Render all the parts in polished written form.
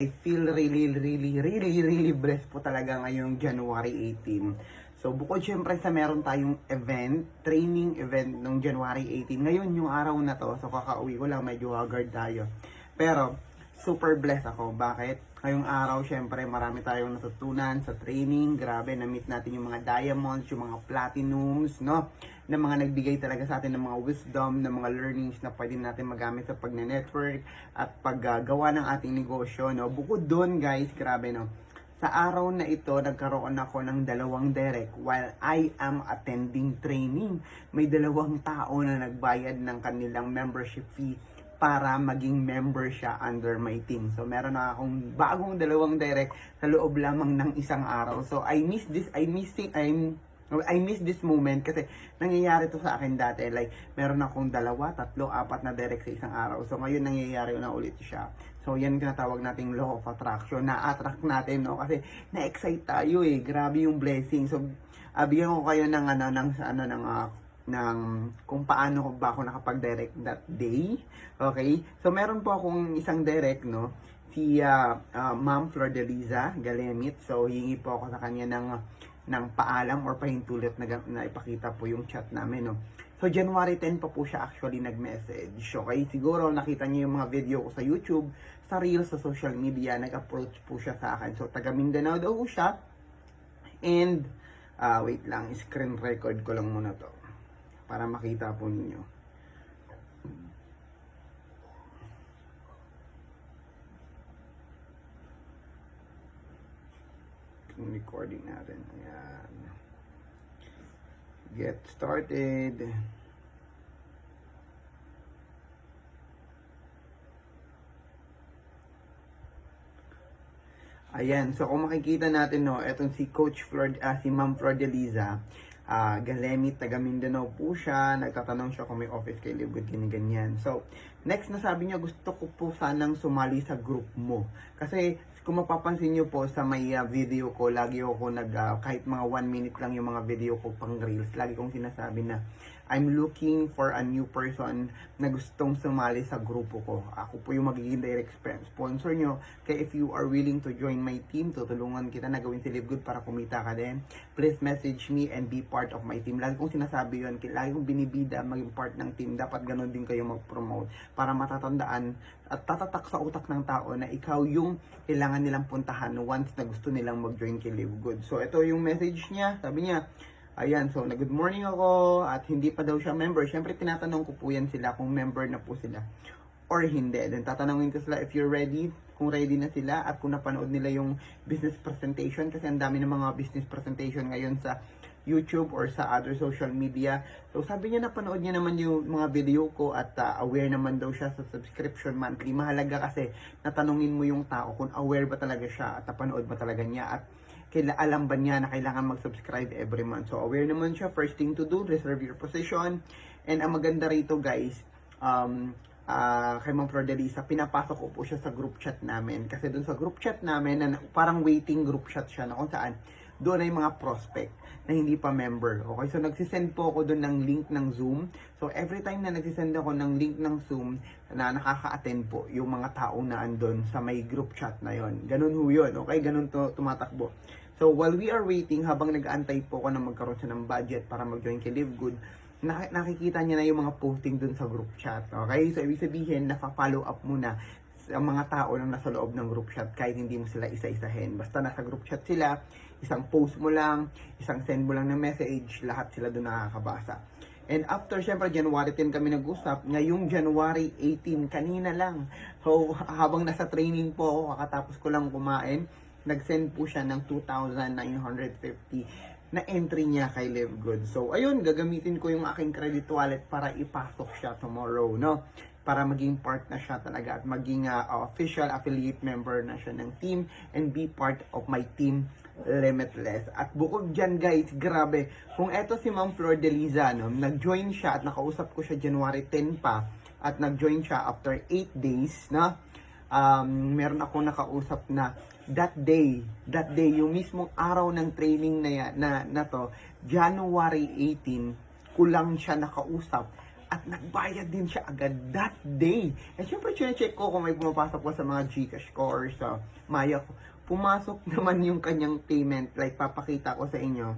I feel really blessed po talaga ngayong January 18. So, bukod syempre sa meron tayong event, training event nung January 18. Ngayon, yung araw na to, so kakauwi ko lang, medyo haggard tayo. Pero, super blessed ako. Bakit? Ngayong araw, syempre, marami tayong natutunan sa training. Grabe, na-meet natin yung mga diamonds, yung mga platinums, no? Na mga nagbigay talaga sa atin ng mga wisdom, ng mga learnings na pwede natin magamit sa pag-network at paggagawa ng ating negosyo, no? Bukod doon, guys, grabe, no? Sa araw na ito, nagkaroon ako ng dalawang direct while I am attending training. May dalawang tao na nagbayad ng kanilang membership fee para maging member siya under my team. So, meron na akong bagong dalawang direct sa loob lamang ng isang araw. So, I miss this moment kasi nangyayari to sa akin dati. Like, meron akong 2, 3, 4 na direct sa isang araw. So, ngayon nangyayari na ulit siya. So, yan tinatawag nating law of attraction. Na-attract natin, no? Kasi na-excite tayo eh. Grabe yung blessing. So, bigyan ko kayo ng kung paano ba ako nakapag-direct that day. Okay? So, meron po akong isang direct, no? Si Ma'am Flordeliza Galemit. So, hingi po ako sa kanya ng paalam or pahintulot na ipakita po yung chat namin, no? So, January 10 pa po siya actually nag-message. Okay? Siguro nakita niyo yung mga video ko sa YouTube, sa Reels, sa social media, nag-approach po siya sa akin. So, taga Mindanao daw siya. And, wait lang, screen record ko lang muna to para makita po ninyo. Yung recording natin. Ayan. Get started. Ayan. So, kung makikita natin, no, etong si si Ma'am Flordeliza, Galemit, taga Mindanao po siya. Nagtatanong siya kung may office kay Live Good, ganyan. So, next na sabi niya, gusto ko po sanang sumali sa group mo. Kasi, kung mapapansin niyo po sa may video ko, lagi ako kahit mga 1 minute lang yung mga video ko pang reels, lagi kong sinasabi na, I'm looking for a new person na gustong sumali sa grupo ko. Ako po yung magiging direct sponsor nyo. Kaya if you are willing to join my team, tutulungan kita na gawin si Live Good para kumita ka din. Please message me and be part of my team. Lagi kong sinasabi yun. Lagi kong binibida maging part ng team. Dapat ganun din kayo mag-promote para matatandaan at tatatak sa utak ng tao na ikaw yung kailangan nilang puntahan once na gusto nilang mag-join kay Live Good. So, ito yung message niya. Sabi niya, ayan, so good morning ako at hindi pa daw siya member. Siyempre, tinatanong ko po yan sila kung member na po sila or hindi. Then, tatanungin ko sila if you're ready, kung ready na sila at kung napanood nila yung business presentation kasi ang dami ng mga business presentation ngayon sa YouTube or sa other social media. So, sabi niya napanood niya naman yung mga video ko at aware naman daw siya sa subscription monthly. Mahalaga kasi natanungin mo yung tao kung aware ba talaga siya at napanood ba talaga niya at alam ba niya na kailangan mag-subscribe every month. So, aware naman siya. First thing to do, reserve your position. And ang maganda rito, guys, kay Ma'am Flordeliza, pinapasok ko po siya sa group chat namin. Kasi doon sa group chat namin, na parang waiting group chat siya na kung saan doon ay mga prospect na hindi pa member. Okay, so nagsisend po ako doon ng link ng Zoom. So every time na nagsisend ako ng link ng Zoom na nakaka-attend po yung mga tao na andun sa may group chat na yon. Ganun ho yun, okay? Ganun to tumatakbo. So while we are waiting, habang nag-aantay po ako na magkaroon siya ng budget para mag-join kay Live Good, nakikita niya na yung mga posting dun sa group chat. Okay? So ibig sabihin, naka-follow up muna ang mga tao na nasa loob ng group chat kahit hindi mo sila isa-isahin. Basta nasa group chat sila, isang post mo lang, isang send mo lang ng message, lahat sila doon nakakabasa. And after, syempre, January 10 kami nag-usap, ngayong January 18, kanina lang. So, habang nasa training po ako, kakatapos ko lang kumain, nag-send po siya ng 2,950 na entry niya kay Live Good. So, ayun, gagamitin ko yung aking credit wallet para ipasok siya tomorrow, no? Para maging part na siya talaga at maging official affiliate member na siya ng team and be part of my team Limitless. At bukod dyan, guys, grabe, kung eto si Ma'am Flordeliza, no, nag-join siya at nakausap ko siya January 10 pa at nag-join siya after 8 days, na meron ako nakausap na that day, yung mismong araw ng training na to, January 18, kulang siya nakausap At nagbayad din siya agad that day. And syempre, check ko kung may pumapasok po sa mga Gcash ko or sa Maya ko. Pumasok naman yung kanyang payment. Like, papakita ko sa inyo.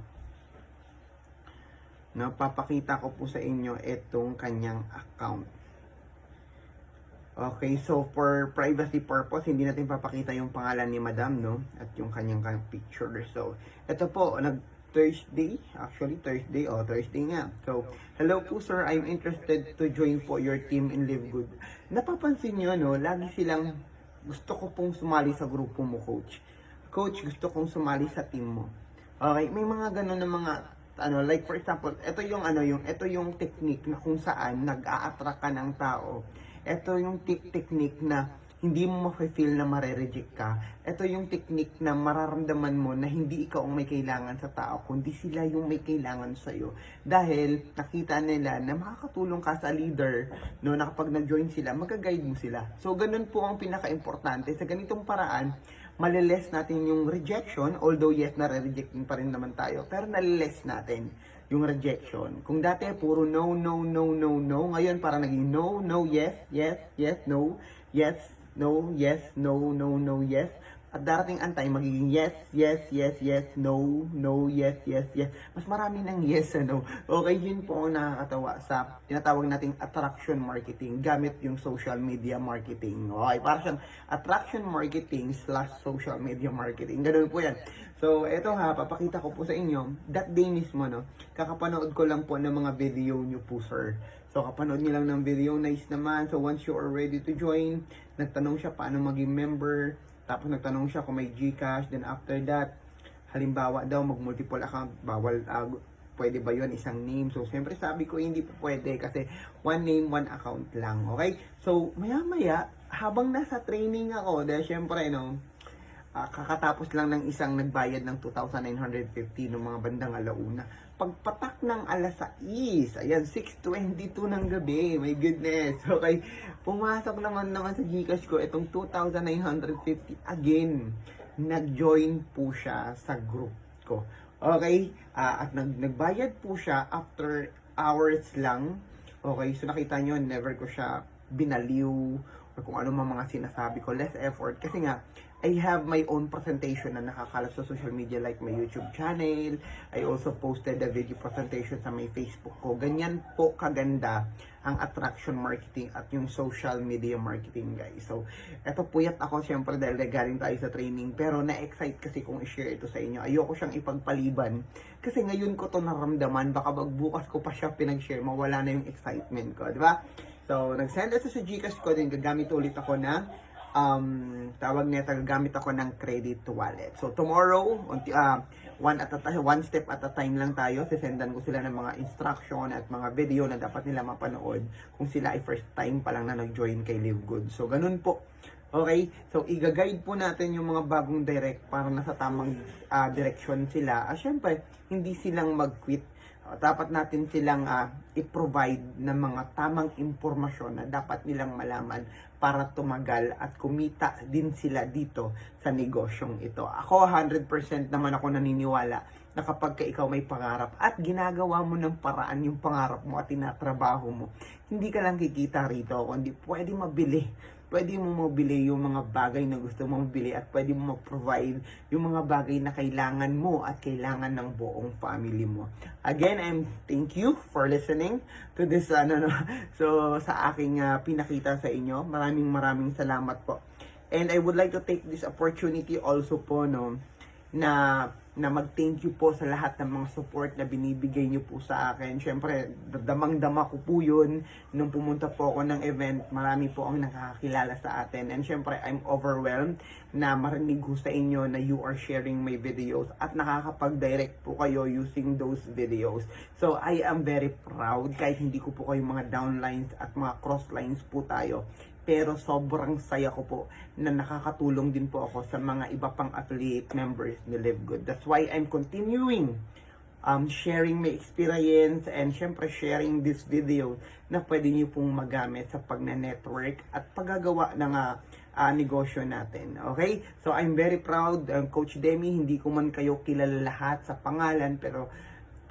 No, papakita ko po sa inyo itong kanyang account. Okay, so for privacy purpose, hindi natin papakita yung pangalan ni Madam, no? At yung kanyang picture. So, ito po, Thursday nga. So, hello po sir, I'm interested to join po your team in Live Good. Napapansin nyo, no, lagi silang, gusto ko pong sumali sa grupo mo, coach. Coach, gusto kong sumali sa team mo. Okay, may mga ganun na mga, like for example, ito yung technique na kung saan nag-a-attract ka ng tao. Ito yung technique na hindi mo ma-feel na mare-reject ka. Ito yung technique na mararamdaman mo na hindi ikaw ang may kailangan sa tao, kundi sila yung may kailangan sa'yo. Dahil nakita nila na makakatulong ka sa leader, no, na kapag nag-join sila, mag-guide mo sila. So, ganun po ang pinaka-importante. Sa ganitong paraan, maliless natin yung rejection, although yes, nare-reject pa rin naman tayo, pero naliless natin yung rejection. Kung dati puro no, no, no, no, no, ngayon para naging no, no, yes, yes, yes, no, yes, no, yes, no, no, no, yes. At darating ang time, magiging yes, yes, yes, yes, no, no, yes, yes, yes. Mas marami ng yes, ano. Okay, yun po ang nakakatawa sa tinatawag nating attraction marketing gamit yung social media marketing. Okay, para siyang attraction marketing / social media marketing. Ganun po yan. So, eto ha, papakita ko po sa inyo, that day mismo, no, kakapanood ko lang po ng mga video nyo po, sir. So, kapanood niyo lang ng video, nice naman. So, once you are ready to join, nagtanong siya paano maging member. Tapos, nagtanong siya kung may Gcash. Then, after that, halimbawa daw, mag-multiple account. Bawal, pwede ba yun? Isang name. So, siyempre sabi ko, hindi po pwede kasi one name, one account lang. Okay? So, maya-maya, habang nasa training ako, dahil siyempre, no, kakatapos lang ng isang nagbayad ng 2,950 ng mga bandang alauna. Pagpatak ng alas 6, ayan, 6:22 ng gabi, my goodness, okay, pumasok naman sa Gcash ko, itong 2,950, again, nag-join po siya sa group ko, okay, at nagbayad po siya after hours lang, okay, so nakita nyo, never ko siya binaliw, or kung ano mga sinasabi ko, less effort, kasi nga, I have my own presentation na nakakalap sa social media like my YouTube channel. I also posted a video presentation sa my Facebook ko. Ganyan po kaganda ang attraction marketing at yung social media marketing, guys. So, eto puyat ako syempre dahil galing tayo sa training. Pero na-excite kasi kung i-share ito sa inyo. Ayoko siyang ipagpaliban. Kasi ngayon ko to naramdaman. Baka magbukas ko pa siya pinag-share. Mawala na yung excitement ko. Diba? So, nag-send ito sa Gcash ko. Then gagamit ulit ako na gagamit ako ng credit wallet. So tomorrow, one step at a time lang tayo. Sisendan ko sila ng mga instruction at mga video na dapat nila mapanood kung sila ay first time pa lang na nag-join kay Live Good. So ganun po. Okay? So i-guide po natin yung mga bagong direct para nasa tamang direction sila. Syempre, hindi silang mag-quit. Dapat natin silang i-provide ng mga tamang impormasyon na dapat nilang malaman para tumagal at kumita din sila dito sa negosyong ito. Ako 100% naman ako naniniwala na kapag ikaw may pangarap at ginagawa mo ng paraan yung pangarap mo at tinatrabaho mo, hindi ka lang kikita rito, kundi pwede mabili. Pwede mo mabili yung mga bagay na gusto mong bili at pwede mo mag-provide yung mga bagay na kailangan mo at kailangan ng buong family mo. Again, thank you for listening to this so sa aking pinakita sa inyo. Maraming salamat po. And I would like to take this opportunity also po na mag-thank you po sa lahat ng mga support na binibigay niyo po sa akin. Siyempre, damang-dama ko po yun. Nung pumunta po ako ng event, marami po ang nakakakilala sa atin. And siyempre, I'm overwhelmed na marinig ko sa inyo na you are sharing my videos at nakakapag-direct po kayo using those videos. So, I am very proud kahit hindi ko po kayo mga downlines at mga crosslines po tayo. Pero sobrang saya ko po na nakakatulong din po ako sa mga iba pang affiliate members ni Live Good. That's why I'm continuing sharing my experience and syempre sharing this video na pwede niyo pong magamit sa pagna-network at paggagawa ng negosyo natin. Okay? So I'm very proud, Coach Demi, hindi ko man kayo kilala lahat sa pangalan pero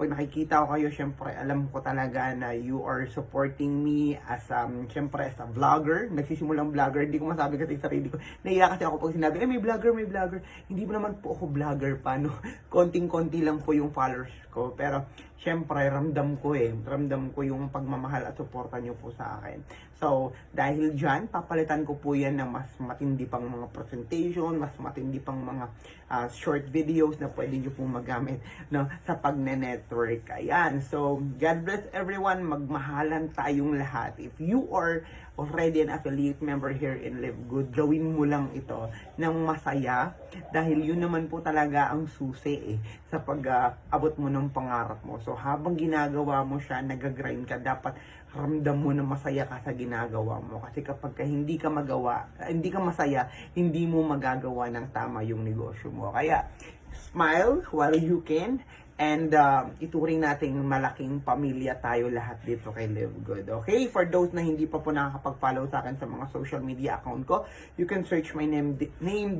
pag nakikita ko kayo, syempre, alam ko talaga na you are supporting me as, syempre, as a vlogger. Nagsisimulang vlogger. Hindi ko masabi kasi sa sarili ko. Naiya kasi ako pag sinabi, may vlogger, may vlogger. Hindi mo naman po ako vlogger pa, no? Konting-konti lang po yung followers ko. Pero, syempre, ramdam ko yung pagmamahal at suporta nyo po sa akin. So, dahil dyan, papalitan ko po yan ng mas matindi pang mga presentation, mas matindi pang mga short videos na pwede nyo pong magamit, no, sa pagne-network. Ayan. So, God bless everyone. Magmahalan tayong lahat. If you are already an affiliate member here in Live Good, gawin mo lang ito ng masaya dahil yun naman po talaga ang susi sa pag-abot mo ng pangarap mo. So, habang ginagawa mo siya, nag-grind ka, dapat ramdam mo na masaya ka sa ginagawa mo. Kasi kapag hindi ka masaya, hindi mo magagawa ng tama yung negosyo mo. Kaya, smile while you can. And ituring nating malaking pamilya tayo lahat dito kay Live Good. Okay? For those na hindi pa po nakakapag-follow sa akin sa mga social media account ko, you can search my name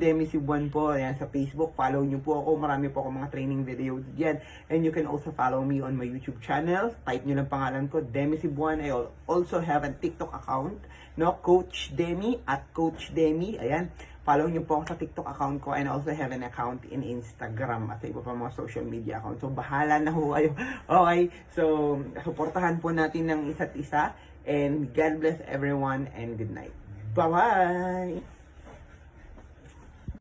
Demi Cebuan po. Ayan, sa Facebook. Follow nyo po ako. Marami po ako mga training videos dyan. And you can also follow me on my YouTube channel. Type nyo lang pangalan ko, Demi Cebuan. I also have a TikTok account, no? Coach Demi at Coach Demi. Ayan. Follow nyo po ako sa TikTok account ko, and also have an account in Instagram at iba pa mga social media account. So, bahala na ho kayo. Okay? So, suportahan po natin ng isa't isa. And God bless everyone and good night. Bye-bye!